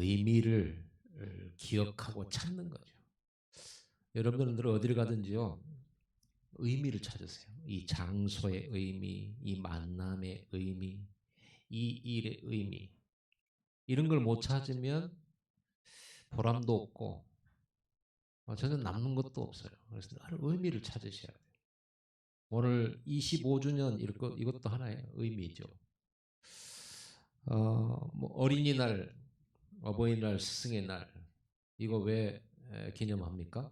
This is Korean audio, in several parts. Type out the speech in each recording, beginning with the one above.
의미를 기억하고 찾는 거죠. 여러분들 어디를 가든지요, 의미를 찾으세요. 이 장소의 의미, 이 만남의 의미, 이 일의 의미. 이런 걸 못 찾으면 보람도 없고 전혀 남는 것도 없어요. 그래서 늘 의미를 찾으셔야 돼요. 오늘 25주년 이것도 하나의 의미죠. 뭐 어린이날, 어버이날, 스승의 날 이거 왜 기념합니까?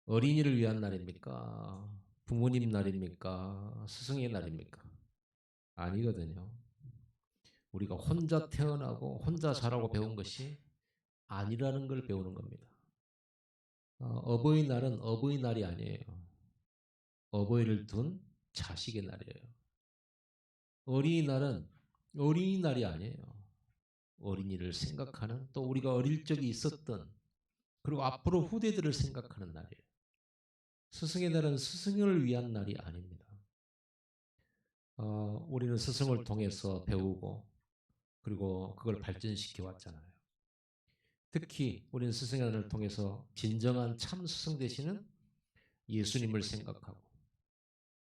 어린이를 위한 날입니까? 부모님 날입니까? 스승의 날입니까? 아니거든요. 우리가 혼자 태어나고 혼자 자라고 배운 것이 아니라는 걸 배우는 겁니다. 어버이날은 어버이날이 아니에요. 어버이를 둔 자식의 날이에요. 어린이날은 어린이날이 아니에요. 어린이를 생각하는, 또 우리가 어릴 적에 있었던, 그리고 앞으로 후대들을 생각하는 날이에요. 스승의 날은 스승을 위한 날이 아닙니다. 우리는 스승을 통해서 배우고 그리고 그걸 발전시켜 왔잖아요. 특히 우리는 스승의 날을 통해서 진정한 참 스승 되시는 예수님을 생각하고,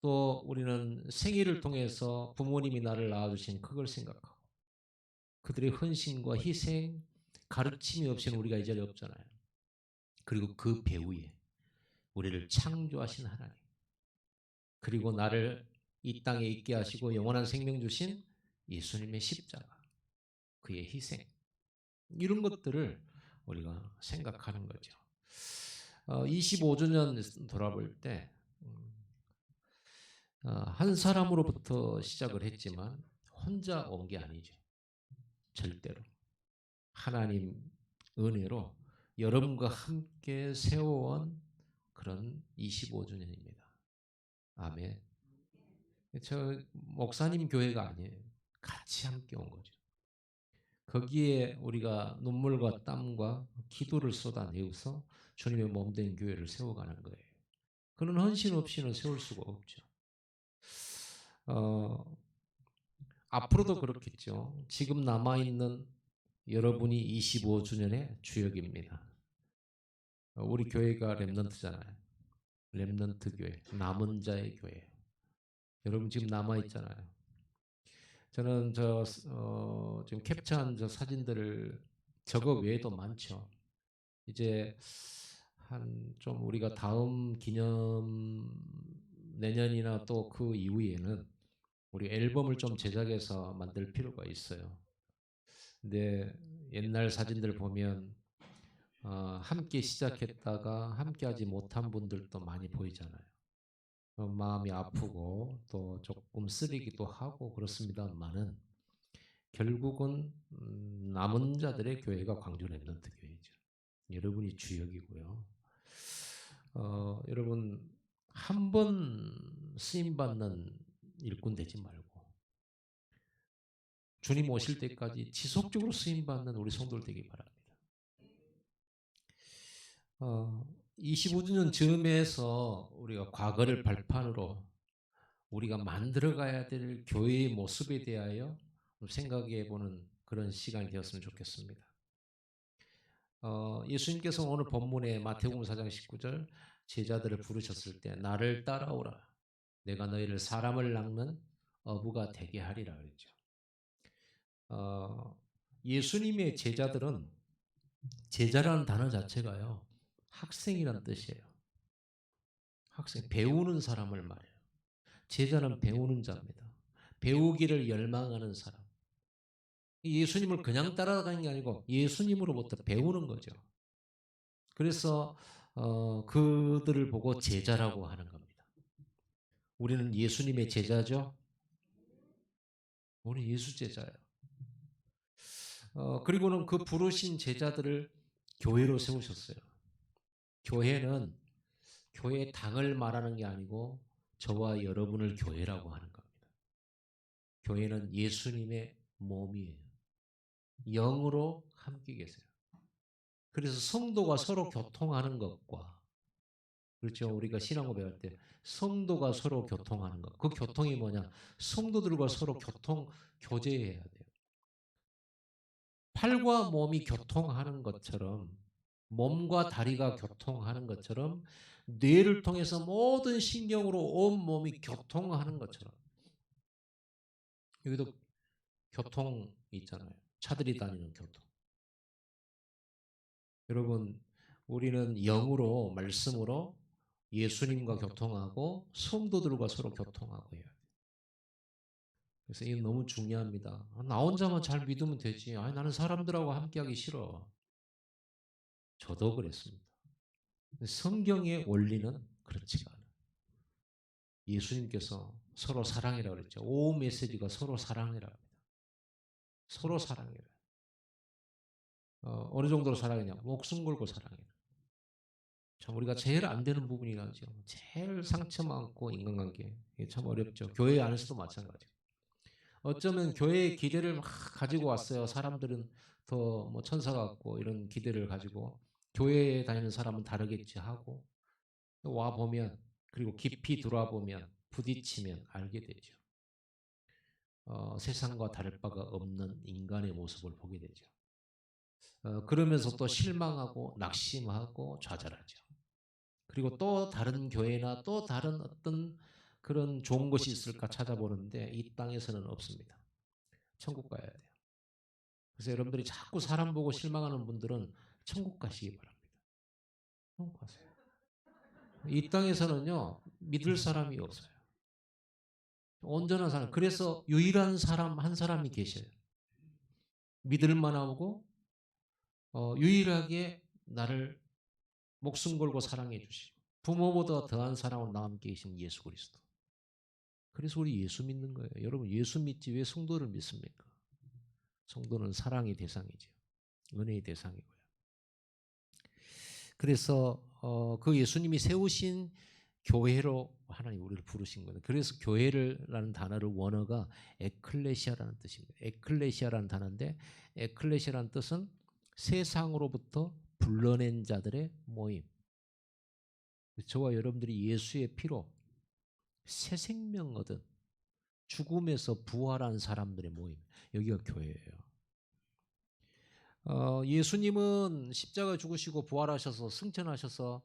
또 우리는 생일을 통해서 부모님이 나를 낳아주신 그걸 생각하고, 그들의 헌신과 희생, 가르침이 없이는 우리가 이 자리에 없잖아요. 그리고 그 배후에 우리를 창조하신 하나님, 그리고 나를 이 땅에 있게 하시고 영원한 생명 주신 예수님의 십자가, 그의 희생, 이런 것들을 우리가 생각하는 거죠. 25주년 돌아볼 때 한 사람으로부터 시작을 했지만 혼자 온 게 아니죠. 절대로. 하나님 은혜로 여러분과 함께 세워온 그런 25주년입니다. 아멘. 저 목사님 교회가 아니에요. 같이 함께 온 거죠. 거기에 우리가 눈물과 땀과 기도를 쏟아내어서 주님의 몸된 교회를 세워가는 거예요. 그런 헌신 없이는 세울 수가 없죠. 앞으로도 그렇겠죠. 지금 남아있는 여러분이 25주년의 주역입니다. 우리 교회가 렘넌트잖아요. 렘넌트 교회, 남은 자의 교회. 여러분 지금 남아있잖아요. 저는 지금 캡처한 저 사진들을, 저거 외에도 많죠. 이제 한 좀 우리가 다음 기념, 내년이나 또 그 이후에는 우리 앨범을 좀 제작해서 만들 필요가 있어요. 근데 옛날 사진들 보면 함께 시작했다가 함께하지 못한 분들도 많이 보이잖아요. 마음이 아프고 또 조금 쓰리기도 하고 그렇습니다만은, 결국은 남은 자들의 교회가 광주 렘넌트 교회죠. 여러분이 주역이고요. 여러분 한 번 쓰임 받는 일꾼 되지 말고 주님 오실 때까지 지속적으로 쓰임 받는 우리 성도들 되기 바랍니다. 25주년 즈음에서 우리가 과거를 발판으로 우리가 만들어가야 될 교회의 모습에 대하여 생각해 보는 그런 시간이 되었으면 좋겠습니다. 예수님께서 오늘 본문에 마태복음 4장 19절 제자들을 부르셨을 때 나를 따라오라, 내가 너희를 사람을 낚는 어부가 되게 하리라 그랬죠. 예수님의 제자들은, 제자라는 단어 자체가요, 학생이란 뜻이에요. 학생, 배우는 사람을 말해요. 제자는 배우는 자입니다. 배우기를 열망하는 사람. 예수님을 그냥 따라가는 게 아니고 예수님으로부터 배우는 거죠. 그래서 그들을 보고 제자라고 하는 겁니다. 우리는 예수님의 제자죠. 우리 예수 제자예요. 그리고는 그 부르신 제자들을 교회로 세우셨어요. 교회는 교회 당을 말하는 게 아니고 저와 여러분을 교회라고 하는 겁니다. 교회는 예수님의 몸이에요. 영으로 함께 계세요. 그래서 성도가 서로 교통하는 것과, 그렇죠, 우리가 신앙을 배울 때 성도가 서로 교통하는 것, 그 교통이 뭐냐, 성도들과 서로 교제해야 돼요. 팔과 몸이 교통하는 것처럼, 몸과 다리가 교통하는 것처럼, 뇌를 통해서 모든 신경으로 온 몸이 교통하는 것처럼, 여기도 교통 있잖아요. 차들이 다니는 교통. 여러분, 우리는 영으로, 말씀으로 예수님과 교통하고 성도들과 서로 교통하고 해야 돼요. 그래서 이게 너무 중요합니다. 나 혼자만 잘 믿으면 되지. 아니, 나는 사람들하고 함께하기 싫어. 저도 그랬습니다. 성경의 원리는 그렇지가 않아요. 예수님께서 서로 사랑이라고 그랬죠. 오 메시지가 서로 사랑이라고 합니다. 서로 사랑이라. 어느 정도로 사랑이냐? 목숨 걸고 사랑이라. 참 우리가 제일 안 되는 부분이라죠. 제일 상처 많고 인간관계. 이게 참 어렵죠. 교회 안에서도 마찬가지고. 어쩌면 교회의 기대를 막 가지고 왔어요. 사람들은 더 뭐 천사 같고 이런 기대를 가지고 교회에 다니는 사람은 다르겠지 하고 와 보면 그리고 깊이 들어와 보면 부딪히면 알게 되죠. 세상과 다를 바가 없는 인간의 모습을 보게 되죠. 그러면서 또 실망하고 낙심하고 좌절하죠. 그리고 또 다른 교회나 또 다른 어떤 그런 좋은 것이 있을까 찾아보는데 이 땅에서는 없습니다. 천국 가야 돼요. 그래서 여러분들이 자꾸 사람 보고 실망하는 분들은 천국 가시기 바랍니다. 천국 가세요. 이 땅에서는요, 믿을 사람이 없어요. 온전한 사람. 그래서 유일한 사람 한 사람이 계셔요. 믿을 만하고 유일하게 나를 목숨 걸고 사랑해 주시고 부모보다 더한 사랑으로 나와 함께 계신 예수 그리스도. 그래서 우리 예수 믿는 거예요. 여러분 예수 믿지 왜 성도를 믿습니까? 성도는 사랑의 대상이죠. 은혜의 대상이고요. 그래서 그 예수님이 세우신 교회로 하나님 우리를 부르신 거예요. 그래서 교회라는 단어를 원어가 에클레시아라는 뜻입니다. 에클레시아라는 단어인데 에클레시아라는 뜻은 세상으로부터 불러낸 자들의 모임. 저와 여러분들이 예수의 피로 새 생명 얻은 죽음에서 부활한 사람들의 모임. 여기가 교회예요. 예수님은 십자가 죽으시고 부활하셔서 승천하셔서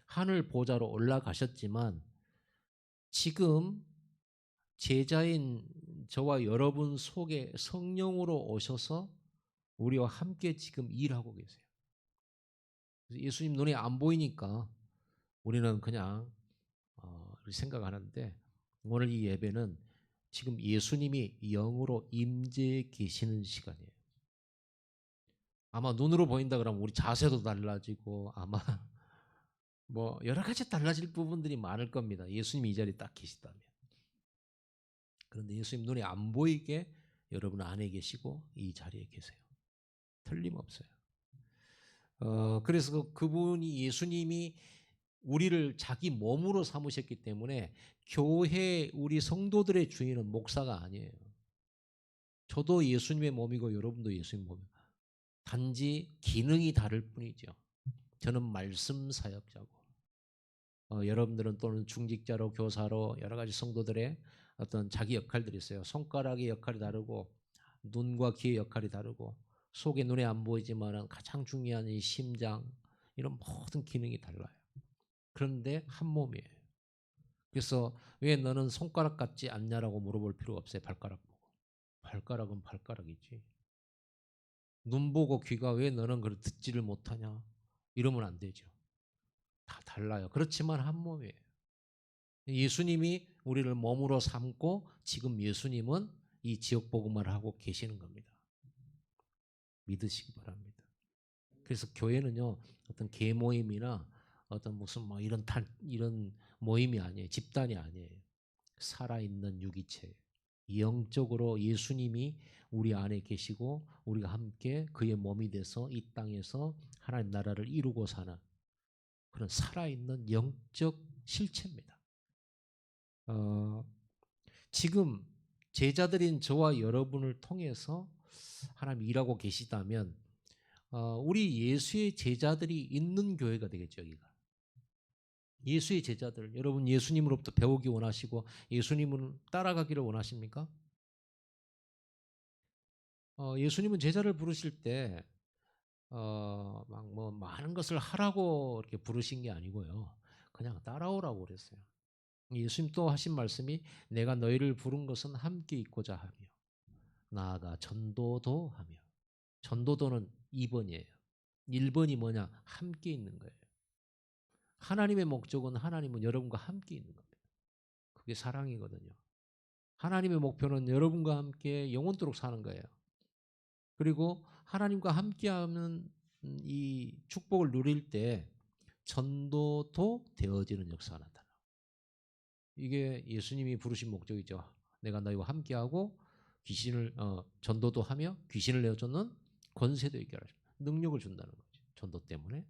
하늘 보좌로 올라가셨지만 지금 제자인 저와 여러분 속에 성령으로 오셔서 우리와 함께 지금 일하고 계세요. 예수님 눈에 안 보이니까 우리는 그냥 생각하는데 오늘 이 예배는 지금 예수님이 영으로 임재해 계시는 시간이에요. 아마 눈으로 보인다 그러면 우리 자세도 달라지고 아마 뭐 여러 가지 달라질 부분들이 많을 겁니다. 예수님이 이 자리에 딱 계시다면. 그런데 예수님 눈에 안 보이게 여러분 안에 계시고 이 자리에 계세요. 틀림없어요. 그래서 그분이 예수님이 우리를 자기 몸으로 삼으셨기 때문에 교회 우리 성도들의 주인은 목사가 아니에요. 저도 예수님의 몸이고 여러분도 예수님 몸이에요. 단지 기능이 다를 뿐이죠. 저는 말씀 사역자고 여러분들은 또는 중직자로 교사로 여러 가지 성도들의 어떤 자기 역할들이 있어요. 손가락의 역할이 다르고 눈과 귀의 역할이 다르고 속에 눈에 안 보이지만 가장 중요한 이 심장 이런 모든 기능이 달라요. 그런데 한 몸이에요. 그래서 왜 너는 손가락 같지 않냐라고 물어볼 필요가 없어요. 발가락 보고. 발가락은 발가락이지. 눈 보고 귀가 왜 너는 그걸 듣지를 못하냐 이러면 안 되죠. 다 달라요. 그렇지만 한 몸이에요. 예수님이 우리를 몸으로 삼고 지금 예수님은 이 지역 복음화를 하고 계시는 겁니다. 믿으시기 바랍니다. 그래서 교회는요 어떤 개 모임이나 어떤 무슨 뭐 이런 모임이 아니에요. 집단이 아니에요. 살아있는 유기체. 영적으로 예수님이 우리 안에 계시고 우리가 함께 그의 몸이 돼서 이 땅에서 하나님 나라를 이루고 사는 그런 살아있는 영적 실체입니다. 지금 제자들인 저와 여러분을 통해서 하나님 일하고 계시다면 우리 예수의 제자들이 있는 교회가 되겠죠. 여기가. 예수의 제자들. 여러분 예수님으로부터 배우기 원하시고 예수님을 따라가기를 원하십니까? 예수님은 제자를 부르실 때 막 뭐 많은 것을 하라고 이렇게 부르신 게 아니고요. 그냥 따라오라고 그랬어요. 예수님 또 하신 말씀이 내가 너희를 부른 것은 함께 있고자 하며 나아가 전도도 하며. 전도도는 2번이에요. 1번이 뭐냐? 함께 있는 거예요. 하나님의 목적은 하나님은 여러분과 함께 있는 겁니다. 그게 사랑이거든요. 하나님의 목표는 여러분과 함께 영원토록 사는 거예요. 그리고 하나님과 함께하는 이 축복을 누릴 때 전도도 되어지는 역사가 나타나. 이게 예수님이 부르신 목적이죠. 내가 너희와 함께하고 귀신을 전도도 하며 귀신을 내어쫓는 권세도 있게 하라. 능력을 준다는 거죠. 전도 때문에.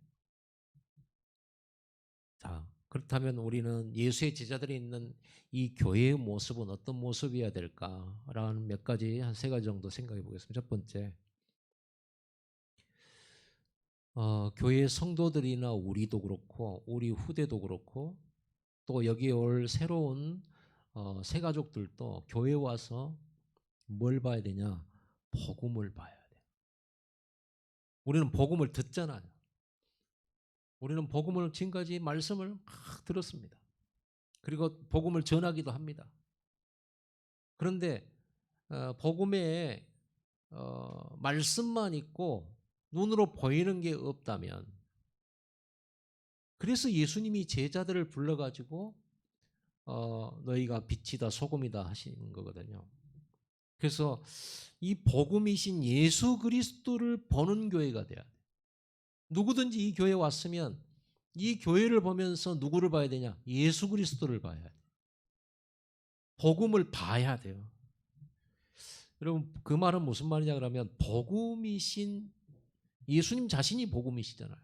자, 그렇다면 우리는 예수의 제자들이 있는 이 교회의 모습은 어떤 모습이어야 될까라는 몇 가지, 한 세 가지 정도 생각해 보겠습니다. 첫 번째, 교회 성도들이나 우리도 그렇고 우리 후대도 그렇고 또 여기에 올 새로운 새 가족들도 교회 와서 뭘 봐야 되냐? 복음을 봐야 돼. 우리는 복음을 듣잖아요. 우리는 복음을 지금까지 말씀을 막 들었습니다. 그리고 복음을 전하기도 합니다. 그런데 복음에 말씀만 있고 눈으로 보이는 게 없다면, 그래서 예수님이 제자들을 불러가지고 너희가 빛이다 소금이다 하시는 거거든요. 그래서 이 복음이신 예수 그리스도를 보는 교회가 돼야 돼. 누구든지 이 교회에 왔으면 이 교회를 보면서 누구를 봐야 되냐? 예수 그리스도를 봐야 돼. 복음을 봐야 돼요. 여러분, 그 말은 무슨 말이냐 그러면 복음이신 예수님 자신이 복음이시잖아요.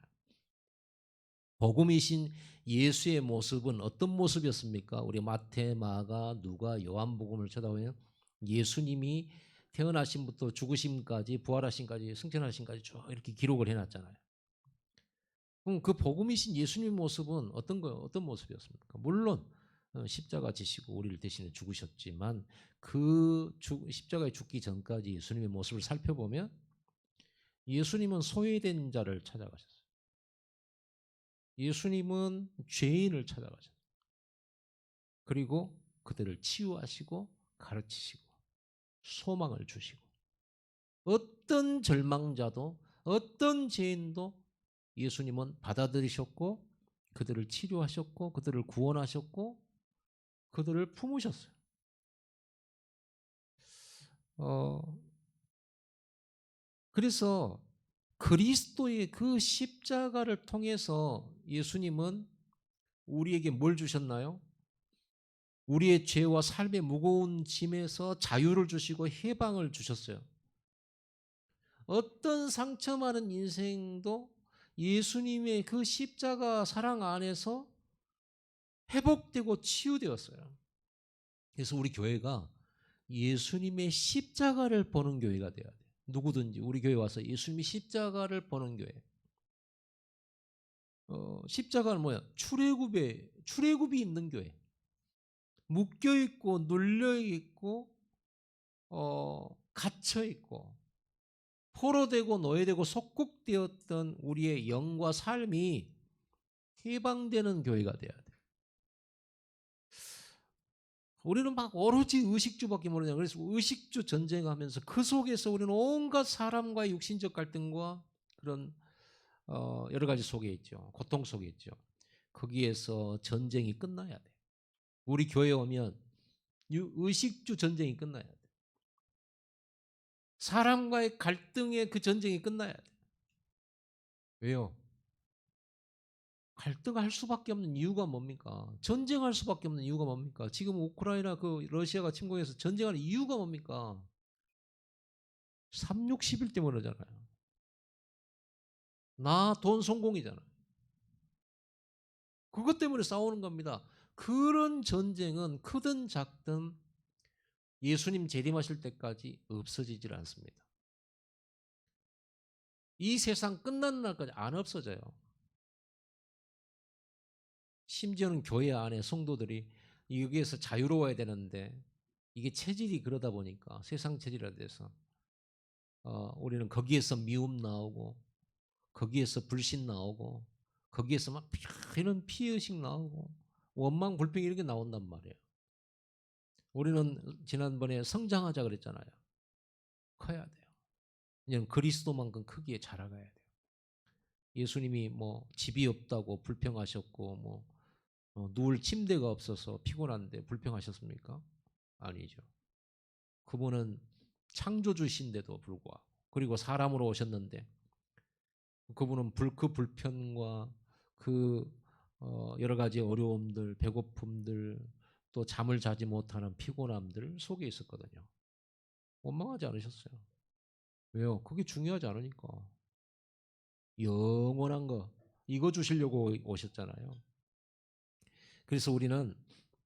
복음이신 예수의 모습은 어떤 모습이었습니까? 우리 마태, 마가, 누가, 요한복음을 쳐다보면 예수님이 태어나심부터 죽으심까지 부활하심까지 승천하심까지 쭉 이렇게 기록을 해놨잖아요. 그럼 그 복음이신 예수님의 모습은 어떤 거예요? 어떤 모습이었습니까? 물론 십자가 지시고 우리를 대신에 죽으셨지만 그 십자가에 죽기 전까지 예수님의 모습을 살펴보면 예수님은 소외된 자를 찾아가셨어요. 예수님은 죄인을 찾아가셨어요. 그리고 그들을 치유하시고 가르치시고 소망을 주시고 어떤 절망자도 어떤 죄인도 예수님은 받아들이셨고 그들을 치료하셨고 그들을 구원하셨고 그들을 품으셨어요. 어, 그래서 그리스도의 그 십자가를 통해서 예수님은 우리에게 뭘 주셨나요? 우리의 죄와 삶의 무거운 짐에서 자유를 주시고 해방을 주셨어요. 어떤 상처 많은 인생도 예수님의 그 십자가 사랑 안에서 회복되고 치유되었어요. 그래서 우리 교회가 예수님의 십자가를 보는 교회가 되어야 돼요. 누구든지 우리 교회 와서 예수님의 십자가를 보는 교회. 십자가는 뭐야? 출애굽이 있는 교회. 묶여 있고 눌려 있고 갇혀 있고 포로되고 노예되고 속국되었던 우리의 영과 삶이 해방되는 교회가 돼야 돼. 우리는 막 오로지 의식주밖에 모르냐. 그래서 의식주 전쟁하면서 그 속에서 우리는 온갖 사람과의 육신적 갈등과 그런 여러 가지 속에 있죠. 고통 속에 있죠. 거기에서 전쟁이 끝나야 돼. 우리 교회에 오면 의식주 전쟁이 끝나야 돼. 사람과의 갈등의 그 전쟁이 끝나야 돼. 왜요? 갈등할 수밖에 없는 이유가 뭡니까? 전쟁할 수밖에 없는 이유가 뭡니까? 지금 우크라이나 그 러시아가 침공해서 전쟁하는 이유가 뭡니까? 3, 6, 11 때문에 그러잖아요. 나 돈 성공이잖아요. 그것 때문에 싸우는 겁니다. 그런 전쟁은 크든 작든 예수님 재림하실 때까지 없어지질 않습니다. 이 세상 끝나는 날까지 안 없어져요. 심지어는 교회 안에 성도들이 여기에서 자유로워야 되는데 이게 체질이 그러다 보니까 세상 체질이라 돼서 우리는 거기에서 미움 나오고 거기에서 불신 나오고 거기에서 막 이런 피의식 나오고 원망 불평 이런 게 나온단 말이에요. 우리는 지난번에 성장하자 그랬잖아요. 커야 돼요. 왜냐하면 그리스도만큼 크기에 자라가야 돼요. 예수님이 뭐 집이 없다고 불평하셨고 뭐 누울 침대가 없어서 피곤한데 불평하셨습니까? 아니죠. 그분은 창조주신데도 불구하고 그리고 사람으로 오셨는데 그분은 그 불편과 그 여러 가지 어려움들, 배고픔들, 또 잠을 자지 못하는 피곤함들 속에 있었거든요. 원망하지 않으셨어요. 왜요? 그게 중요하지 않으니까. 영원한 거 이거 주시려고 오셨잖아요. 그래서 우리는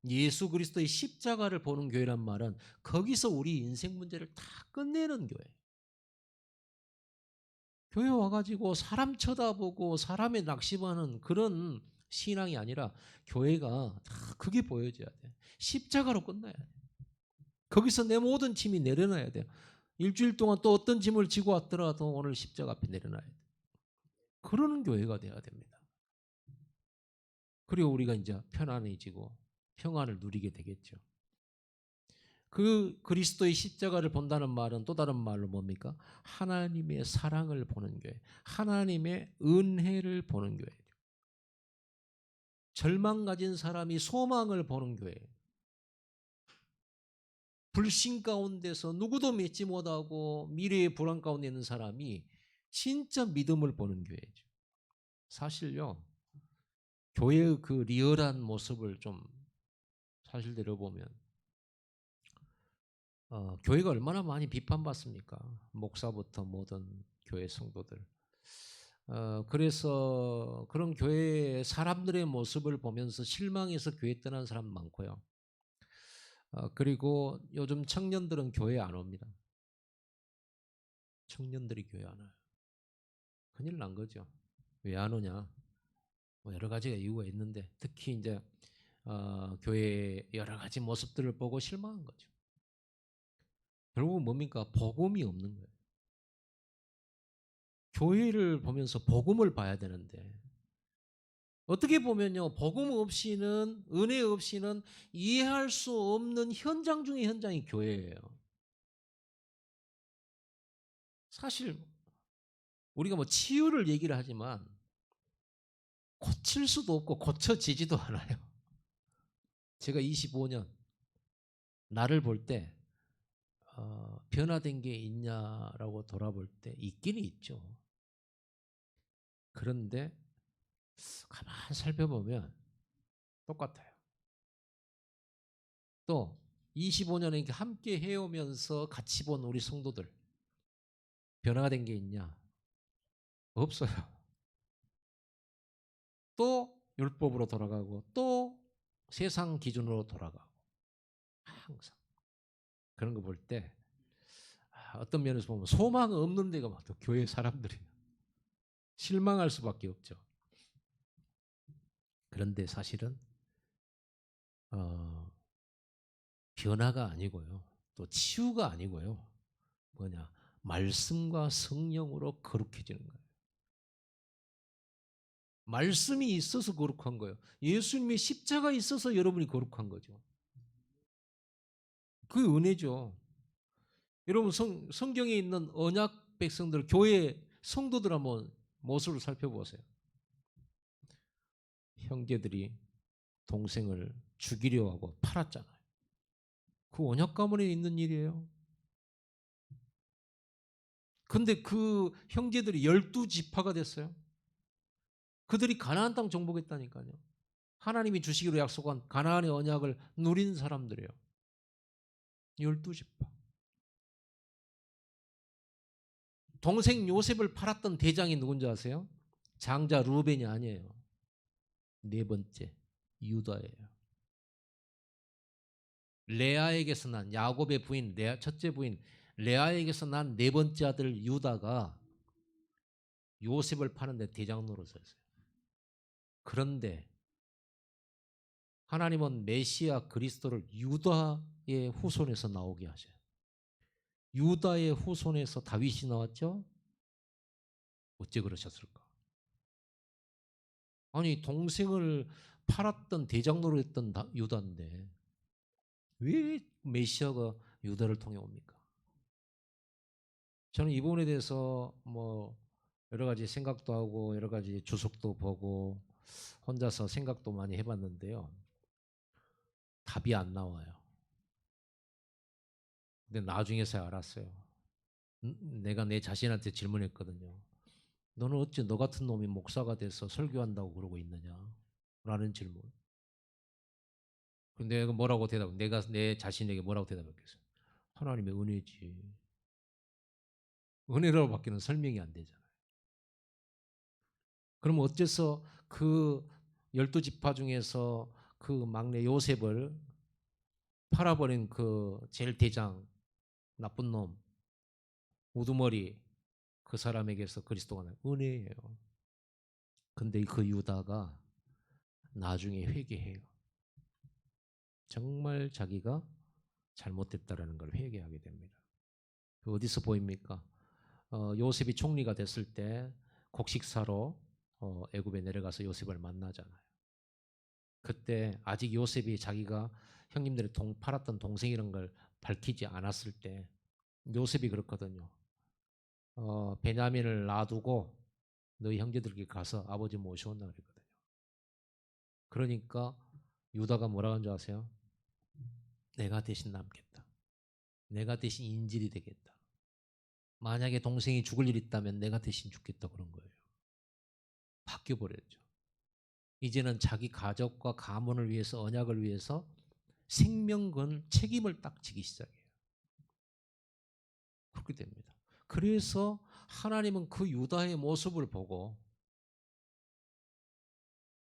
예수 그리스도의 십자가를 보는 교회란 말은 거기서 우리 인생 문제를 다 끝내는 교회. 교회 와가지고 사람 쳐다보고 사람에 낙심하는 그런 신앙이 아니라 교회가 다 그게 보여줘야 돼. 십자가로 끝나야 돼. 거기서 내 모든 짐이 내려놔야 돼요. 일주일 동안 또 어떤 짐을 지고 왔더라도 오늘 십자가 앞에 내려놔야 돼. 그러는 교회가 돼야 됩니다. 그리고 우리가 이제 편안해지고 평안을 누리게 되겠죠. 그 그리스도의 십자가를 본다는 말은 또 다른 말로 뭡니까? 하나님의 사랑을 보는 교회, 하나님의 은혜를 보는 교회. 절망 가진 사람이 소망을 보는 교회. 불신 가운데서 누구도 믿지 못하고 미래의 불안 가운데 있는 사람이 진짜 믿음을 보는 교회죠. 사실요, 교회의 그 리얼한 모습을 좀 사실대로 보면 교회가 얼마나 많이 비판받습니까? 목사부터 모든 교회 성도들. 그래서 그런 교회 사람들의 모습을 보면서 실망해서 교회 떠난 사람 많고요. 그리고 요즘 청년들은 교회 안 옵니다. 청년들이 교회 안 와요. 큰일 난 거죠. 왜 안 오냐? 뭐 여러 가지가 이유가 있는데 특히 이제 교회의 여러 가지 모습들을 보고 실망한 거죠. 결국은 뭡니까? 복음이 없는 거예요. 교회를 보면서 복음을 봐야 되는데 어떻게 보면요, 복음 없이는 은혜 없이는 이해할 수 없는 현장 중의 현장이 교회예요. 사실 우리가 뭐 치유를 얘기를 하지만 고칠 수도 없고 고쳐지지도 않아요. 제가 25년 나를 볼 때 변화된 게 있냐라고 돌아볼 때 있기는 있죠. 그런데 가만 살펴보면 똑같아요. 또 25년에 함께 해오면서 같이 본 우리 성도들 변화가 된 게 있냐? 없어요. 또 율법으로 돌아가고 또 세상 기준으로 돌아가고 항상 그런 거 볼 때 어떤 면에서 보면 소망 없는 데가 막 또 교회 사람들이에요. 실망할 수밖에 없죠. 그런데 사실은 어, 변화가 아니고요. 또 치유가 아니고요. 뭐냐? 말씀과 성령으로 거룩해지는 거예요. 말씀이 있어서 거룩한 거예요. 예수님의 십자가 있어서 여러분이 거룩한 거죠. 그 은혜죠. 여러분 성경에 있는 언약 백성들, 교회 성도들 한번 모습을 살펴보세요. 형제들이 동생을 죽이려 하고 팔았잖아요. 그 언약 가문에 있는 일이에요. 근데 그 형제들이 12지파가 됐어요. 그들이 가나안 땅 정복했다니까요. 하나님이 주시기로 약속한 가나안의 언약을 누린 사람들이에요. 12지파. 동생 요셉을 팔았던 대장이 누군지 아세요? 장자 루벤이 아니에요. 네 번째 유다예요. 레아에게서 난 야곱의 부인 첫째 부인 레아에게서 난 네 번째 아들 유다가 요셉을 파는데 대장 노릇했어요. 그런데 하나님은 메시아 그리스도를 유다의 후손에서 나오게 하셔요. 유다의 후손에서 다윗이 나왔죠? 어째 그러셨을까? 아니 동생을 팔았던 대장 노릇했던 유다인데 왜 메시아가 유다를 통해 옵니까? 저는 이 부분에 대해서 뭐 여러 가지 생각도 하고 여러 가지 주석도 보고 혼자서 생각도 많이 해봤는데요. 답이 안 나와요. 근데 나중에서야 알았어요. 내가 내 자신한테 질문했거든요. 너는 어찌 너 같은 놈이 목사가 돼서 설교한다고 그러고 있느냐? 라는 질문. 근데 내가 뭐라고 내가 내 자신에게 뭐라고 대답했겠어요? 하나님의 은혜지. 은혜라고 밖에는 설명이 안 되잖아요. 그럼 어째서 그 12지파 중에서 그 막내 요셉을 팔아버린 그 제일 대장 나쁜 놈 우두머리 그 사람에게서 그리스도가 나요. 은혜예요. 근데 그 유다가 나중에 회개해요. 정말 자기가 잘못됐다라는 걸 회개하게 됩니다. 그 어디서 보입니까? 요셉이 총리가 됐을 때 곡식사로 애굽에 내려가서 요셉을 만나잖아요. 그때 아직 요셉이 자기가 형님들이 팔았던 동생이라는 걸 밝히지 않았을 때 요셉이 그렇거든요. 베냐민을 놔두고 너희 형제들에게 가서 아버지 모셔온다 그랬거든요. 그러니까 유다가 뭐라고 한 줄 아세요? 내가 대신 남겠다. 내가 대신 인질이 되겠다. 만약에 동생이 죽을 일 있다면 내가 대신 죽겠다 그런 거예요. 바뀌어버렸죠. 이제는 자기 가족과 가문을 위해서 언약을 위해서 생명 건 책임을 딱 지기 시작해요. 그렇게 됩니다. 그래서 하나님은 그 유다의 모습을 보고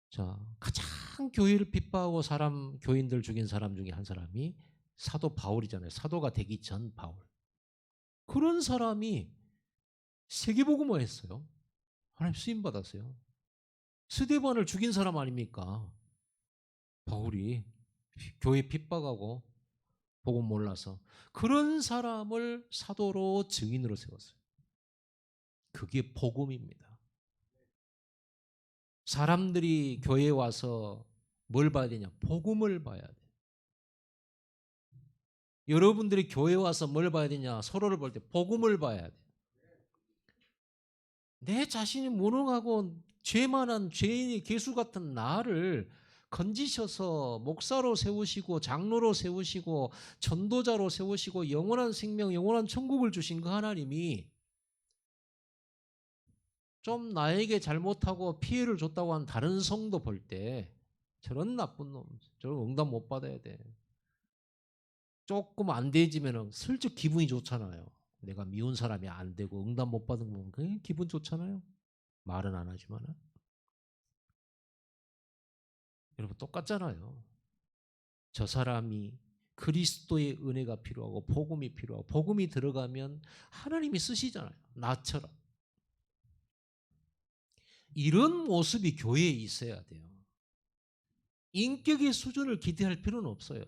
자 가장 교회를 핍박하고 교인들 죽인 사람 중에 한 사람이 사도 바울이잖아요. 사도가 되기 전 바울. 그런 사람이 세계복음화 했어요. 하나님 쓰임 받았어요. 스데반을 죽인 사람 아닙니까? 바울이 교회 핍박하고 복음 몰라서 그런 사람을 사도로 증인으로 세웠어요. 그게 복음입니다. 사람들이 교회에 와서 뭘 봐야 되냐? 복음을 봐야 돼. 여러분들이 교회에 와서 뭘 봐야 되냐? 서로를 볼 때 복음을 봐야 돼. 내 자신이 무능하고 죄 많은 죄인의 개수 같은 나를 건지셔서 목사로 세우시고 장로로 세우시고 전도자로 세우시고 영원한 생명, 영원한 천국을 주신 그 하나님이 좀 나에게 잘못하고 피해를 줬다고 한 다른 성도 볼 때 저런 나쁜 놈, 저런 응답 못 받아야 돼. 조금 안 되지면은 슬쩍 기분이 좋잖아요. 내가 미운 사람이 안 되고 응답 못 받은 건 그게 기분 좋잖아요. 말은 안 하지만은. 여러분 똑같잖아요. 저 사람이 그리스도의 은혜가 필요하고 복음이 필요하고 복음이 들어가면 하나님이 쓰시잖아요. 나처럼. 이런 모습이 교회에 있어야 돼요. 인격의 수준을 기대할 필요는 없어요.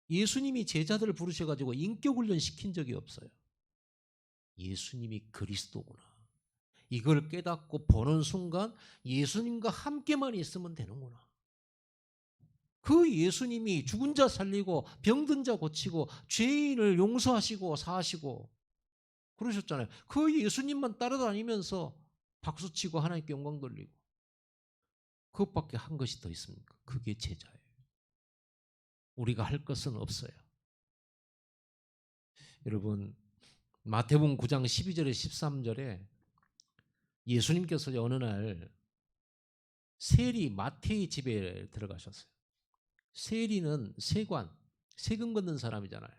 예수님이 제자들을 부르셔가지고 인격 훈련 시킨 적이 없어요. 예수님이 그리스도구나. 이걸 깨닫고 보는 순간 예수님과 함께만 있으면 되는구나. 그 예수님이 죽은 자 살리고 병든 자 고치고 죄인을 용서하시고 사하시고 그러셨잖아요. 그 예수님만 따라다니면서 박수치고 하나님께 영광 돌리고 그것밖에 한 것이 더 있습니까? 그게 제자예요. 우리가 할 것은 없어요. 여러분 마태복음 9장 12절에 13절에 예수님께서 어느 날 세리 마태의 집에 들어가셨어요. 세리는 세관, 세금 걷는 사람이잖아요.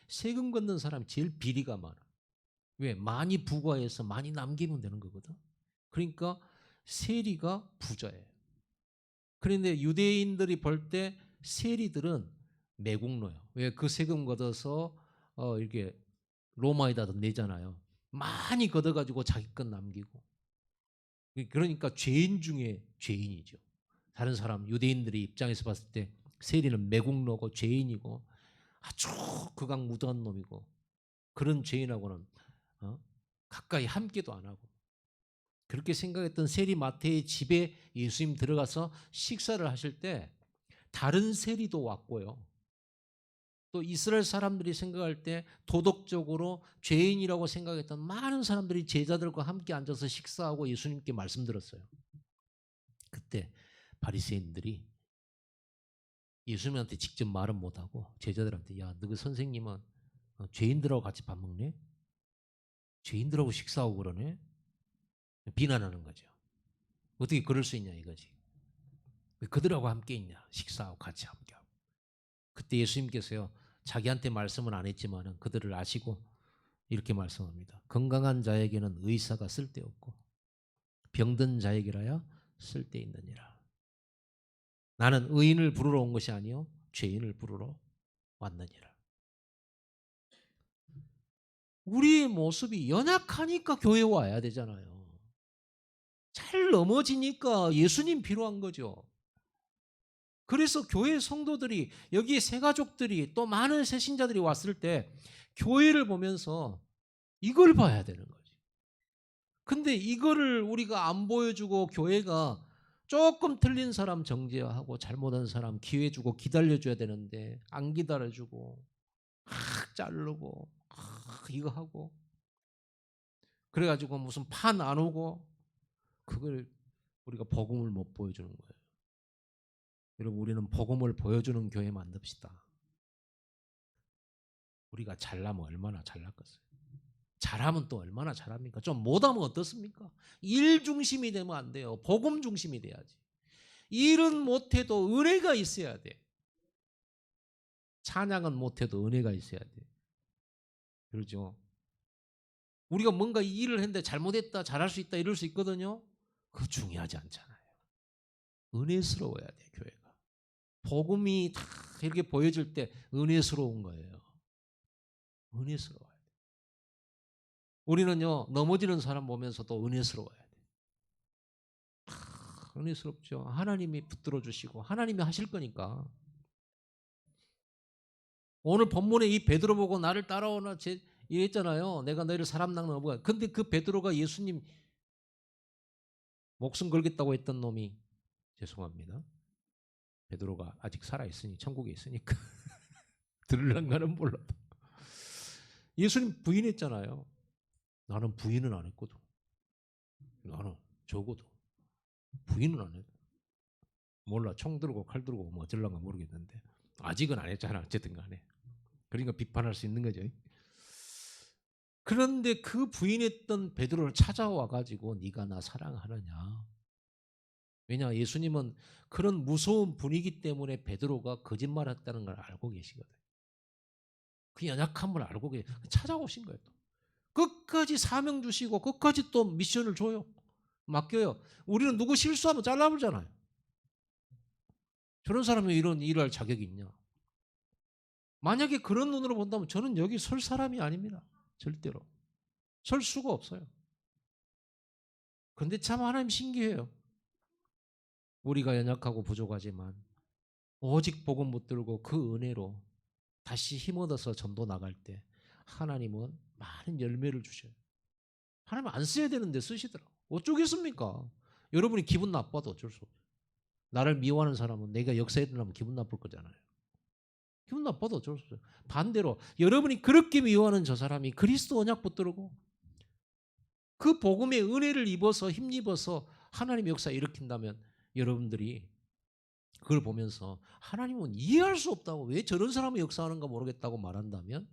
세금 걷는 사람이 제일 비리가 많아. 왜? 많이 부과해서 많이 남기면 되는 거거든. 그러니까 세리가 부자예요. 그런데 유대인들이 볼 때 세리들은 매국노예요. 왜? 그 세금 걷어서 이렇게 로마에다 내잖아요. 많이 걷어가지고 자기 것 남기고. 그러니까 죄인 중에 죄인이죠. 다른 사람 유대인들이 입장에서 봤을 때 세리는 매국노고 죄인이고 아주 극악무도한 놈이고 그런 죄인하고는 가까이 함께도 안 하고 그렇게 생각했던 세리 마태의 집에 예수님 들어가서 식사를 하실 때 다른 세리도 왔고요. 또 이스라엘 사람들이 생각할 때 도덕적으로 죄인이라고 생각했던 많은 사람들이 제자들과 함께 앉아서 식사하고 예수님께 말씀 들었어요. 그때 바리새인들이 예수님한테 직접 말은 못하고 제자들한테 야, 너 그 선생님은 죄인들하고 같이 밥 먹네? 죄인들하고 식사하고 그러네? 비난하는 거죠. 어떻게 그럴 수 있냐 이거지. 왜 그들하고 함께 있냐? 식사하고 같이 함께하고. 그때 예수님께서요. 자기한테 말씀은 안 했지만 그들을 아시고 이렇게 말씀합니다. 건강한 자에게는 의사가 쓸데없고 병든 자에게라야 쓸데있느니라. 나는 의인을 부르러 온 것이 아니요 죄인을 부르러 왔느니라. 우리의 모습이 연약하니까 교회 와야 되잖아요. 잘 넘어지니까 예수님 필요한 거죠. 그래서 교회 성도들이 여기 새가족들이 또 많은 새신자들이 왔을 때 교회를 보면서 이걸 봐야 되는 거지. 근데 이거를 우리가 안 보여주고 교회가 조금 틀린 사람 정죄하고 잘못한 사람 기회 주고 기다려줘야 되는데 안 기다려주고 막 자르고 이거 하고 그래가지고 무슨 판 안 오고 그걸 우리가 복음을 못 보여주는 거예요. 여러분 우리는 복음을 보여주는 교회 만듭시다. 우리가 잘나면 얼마나 잘났겠어요. 잘하면 또 얼마나 잘합니까? 좀 못하면 어떻습니까? 일 중심이 되면 안 돼요. 복음 중심이 돼야지. 일은 못해도 은혜가 있어야 돼. 찬양은 못해도 은혜가 있어야 돼. 그렇죠? 우리가 뭔가 일을 했는데 잘못했다, 잘할 수 있다 이럴 수 있거든요. 그거 중요하지 않잖아요. 은혜스러워야 돼 교회가. 복음이 다 이렇게 보여질 때 은혜스러운 거예요. 은혜스러워야 돼. 우리는요 넘어지는 사람 보면서도 은혜스러워야 돼. 은혜스럽죠. 하나님이 붙들어 주시고 하나님이 하실 거니까. 오늘 본문에 이 베드로 보고 나를 따라오나 이랬잖아요. 내가 너희를 사람 낚는 어부가. 근데 그 베드로가 예수님 목숨 걸겠다고 했던 놈이 죄송합니다. 베드로가 아직 살아있으니 천국에 있으니까 들을란가는 몰라도 예수님 부인했잖아요. 나는 부인은 안 했거든. 나는 적어도 부인은 안 했고 몰라 총 들고 칼 들고 뭐 어쩔란가 모르겠는데 아직은 안 했잖아. 어쨌든 간에 그러니까 비판할 수 있는 거죠. 그런데 그 부인했던 베드로를 찾아와 가지고 네가 나 사랑하느냐. 왜냐 예수님은 그런 무서운 분위기 때문에 베드로가 거짓말했다는 걸 알고 계시거든요. 그 연약함을 알고 찾아오신 거예요. 또. 끝까지 사명 주시고 끝까지 또 미션을 줘요. 맡겨요. 우리는 누구 실수하면 잘라버리잖아요. 저런 사람이 이런 일을 할 자격이 있냐. 만약에 그런 눈으로 본다면 저는 여기 설 사람이 아닙니다. 절대로. 설 수가 없어요. 그런데 참 하나님 신기해요. 우리가 연약하고 부족하지만 오직 복음 붙들고 그 은혜로 다시 힘 얻어서 전도 나갈 때 하나님은 많은 열매를 주셔요. 하나님 안 써야 되는데 쓰시더라고. 어쩌겠습니까? 여러분이 기분 나빠도 어쩔 수 없어요. 나를 미워하는 사람은 내가 역사에 일어나면 기분 나쁠 거잖아요. 기분 나빠도 어쩔 수 없어요. 반대로 여러분이 그렇게 미워하는 저 사람이 그리스도 언약 붙들고 그 복음의 은혜를 입어서 힘입어서 하나님의 역사 일으킨다면 여러분들이 그걸 보면서 하나님은 이해할 수 없다고 왜 저런 사람이 역사하는가 모르겠다고 말한다면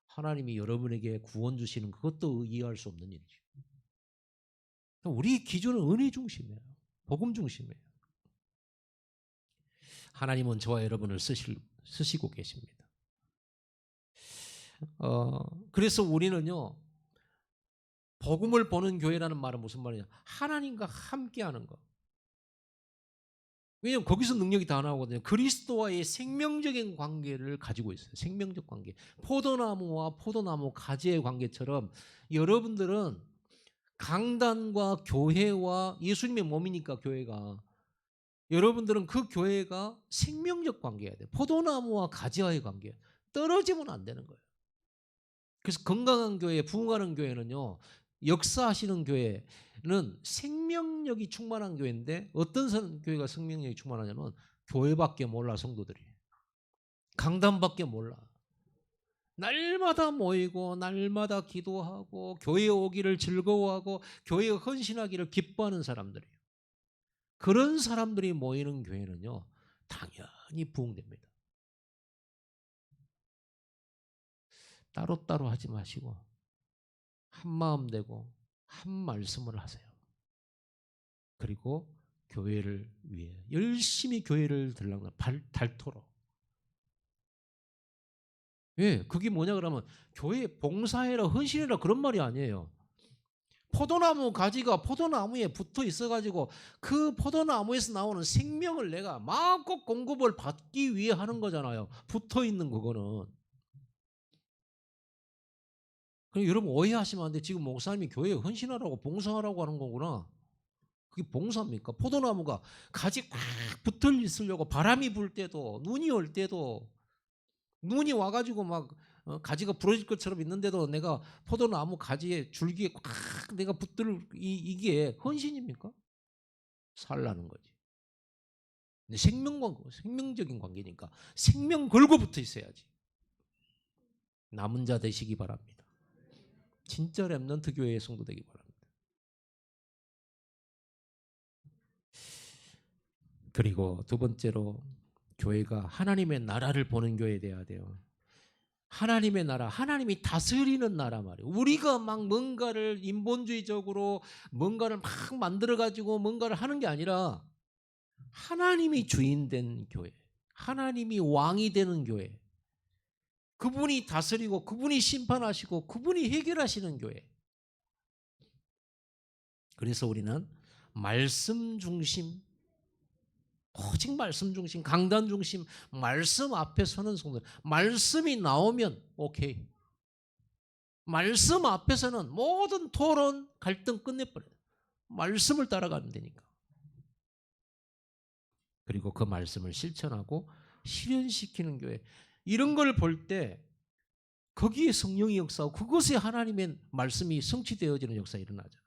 하나님이 여러분에게 구원 주시는 그것도 이해할 수 없는 일이죠. 우리 기준은 은혜 중심이에요. 복음 중심이에요. 하나님은 저와 여러분을 쓰시고 계십니다. 그래서 우리는요 복음을 보는 교회라는 말은 무슨 말이냐? 하나님과 함께하는 것. 왜냐하면 거기서 능력이 다 나오거든요. 그리스도와의 생명적인 관계를 가지고 있어요. 생명적 관계. 포도나무와 포도나무 가지의 관계처럼 여러분들은 강단과 교회와 예수님의 몸이니까 교회가 여러분들은 그 교회가 생명적 관계여야 돼요. 포도나무와 가지와의 관계. 떨어지면 안 되는 거예요. 그래서 건강한 교회, 부흥하는 교회는요, 역사하시는 교회는 생명력이 충만한 교회인데, 어떤 교회가 생명력이 충만하냐면 교회밖에 몰라. 성도들이 강단밖에 몰라. 날마다 모이고 날마다 기도하고 교회에 오기를 즐거워하고 교회에 헌신하기를 기뻐하는 사람들이에요. 그런 사람들이 모이는 교회는요, 당연히 부흥됩니다. 따로따로 하지 마시고 한마음 되고 한 말씀을 하세요. 그리고 교회를 위해 열심히 교회를 들락날 닳도록. 예, 그게 뭐냐 그러면 교회 봉사해라 헌신해라 그런 말이 아니에요. 포도나무 가지가 포도나무에 붙어 있어가지고 그 포도나무에서 나오는 생명을 내가 마음껏 공급을 받기 위해 하는 거잖아요. 붙어 있는 그거는. 그럼 여러분 오해하시면 안 돼. 지금 목사님이 교회에 헌신하라고 봉사하라고 하는 거구나. 그게 봉사입니까? 포도나무가 가지 꽉 붙어 있으려고 바람이 불 때도 눈이 올 때도 눈이 와가지고 막 가지가 부러질 것처럼 있는데도 내가 포도나무 가지에 줄기에 꽉 내가 붙들 이게 헌신입니까? 살라는 거지. 근데 생명적인 관계니까 생명 걸고 붙어 있어야지. 남은 자 되시기 바랍니다. 진짜 렘넌트 교회의 성도 되기 바랍니다. 그리고 두 번째로 교회가 하나님의 나라를 보는 교회에 돼야 돼요. 하나님의 나라, 하나님이 다스리는 나라 말이에요. 우리가 막 뭔가를 인본주의적으로 뭔가를 막 만들어가지고 뭔가를 하는 게 아니라 하나님이 주인 된 교회, 하나님이 왕이 되는 교회, 그분이 다스리고 그분이 심판하시고 그분이 해결하시는 교회. 그래서 우리는 말씀 중심, 오직 말씀 중심, 강단 중심, 말씀 앞에 서는 성도. 말씀이 나오면 오케이. 말씀 앞에서는 모든 토론, 갈등 끝내버려요. 말씀을 따라가면 되니까. 그리고 그 말씀을 실천하고 실현시키는 교회. 이런 걸 볼 때 거기에 성령의 역사하고 그것에 하나님의 말씀이 성취되어지는 역사가 일어나잖아요.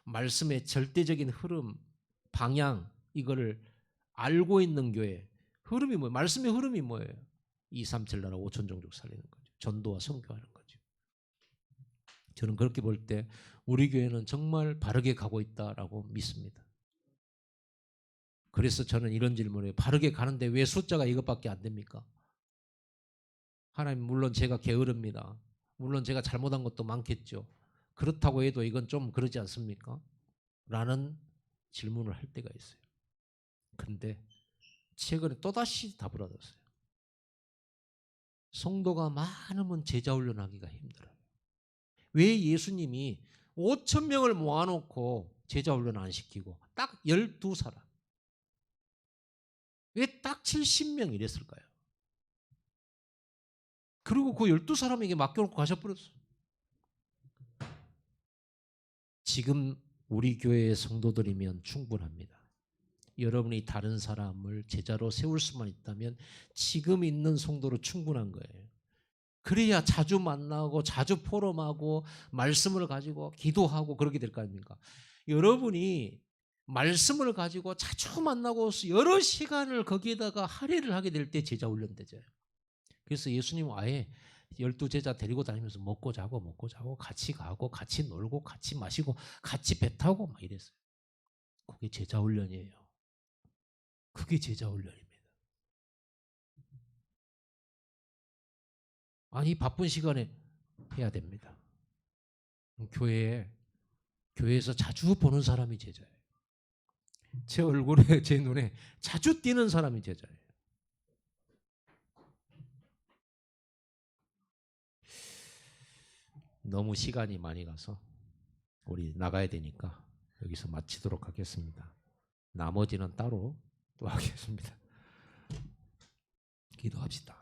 말씀의 절대적인 흐름, 방향 이거를 알고 있는 교회. 흐름이 뭐예요? 말씀의 흐름이 뭐예요? 237 나라 5천 종족 살리는 거죠. 전도와 선교하는 거죠. 저는 그렇게 볼 때 우리 교회는 정말 바르게 가고 있다라고 믿습니다. 그래서 저는 이런 질문을 해요. 바르게 가는데 왜 숫자가 이것밖에 안 됩니까? 하나님 물론 제가 게으릅니다. 물론 제가 잘못한 것도 많겠죠. 그렇다고 해도 이건 좀 그러지 않습니까? 라는 질문을 할 때가 있어요. 근데 최근에 또다시 답을 얻었어요. 성도가 많으면 제자 훈련하기가 힘들어요. 왜 예수님이 5천 명을 모아놓고 제자 훈련 안 시키고 딱 12사람 왜 딱 70명 이랬을까요? 그리고 그 12사람에게 맡겨놓고 가셔버렸어요. 지금 우리 교회의 성도들이면 충분합니다. 여러분이 다른 사람을 제자로 세울 수만 있다면 지금 있는 성도로 충분한 거예요. 그래야 자주 만나고 자주 포럼하고 말씀을 가지고 기도하고 그렇게 될 거 아닙니까? 여러분이 말씀을 가지고 자주 만나고 여러 시간을 거기에다가 할애를 하게 될 때 제자 훈련되죠. 그래서 예수님은 아예 12제자 데리고 다니면서 먹고 자고 같이 가고 같이 놀고 같이 마시고 같이 배 타고 막 이랬어요. 그게 제자 훈련이에요. 그게 제자 훈련입니다. 아니 바쁜 시간에 해야 됩니다. 교회에서 자주 보는 사람이 제자예요. 제 얼굴에 제 눈에 자주 띄는 사람이 제자예요. 너무 시간이 많이 가서 우리 나가야 되니까 여기서 마치도록 하겠습니다. 나머지는 따로 또 하겠습니다. 기도합시다.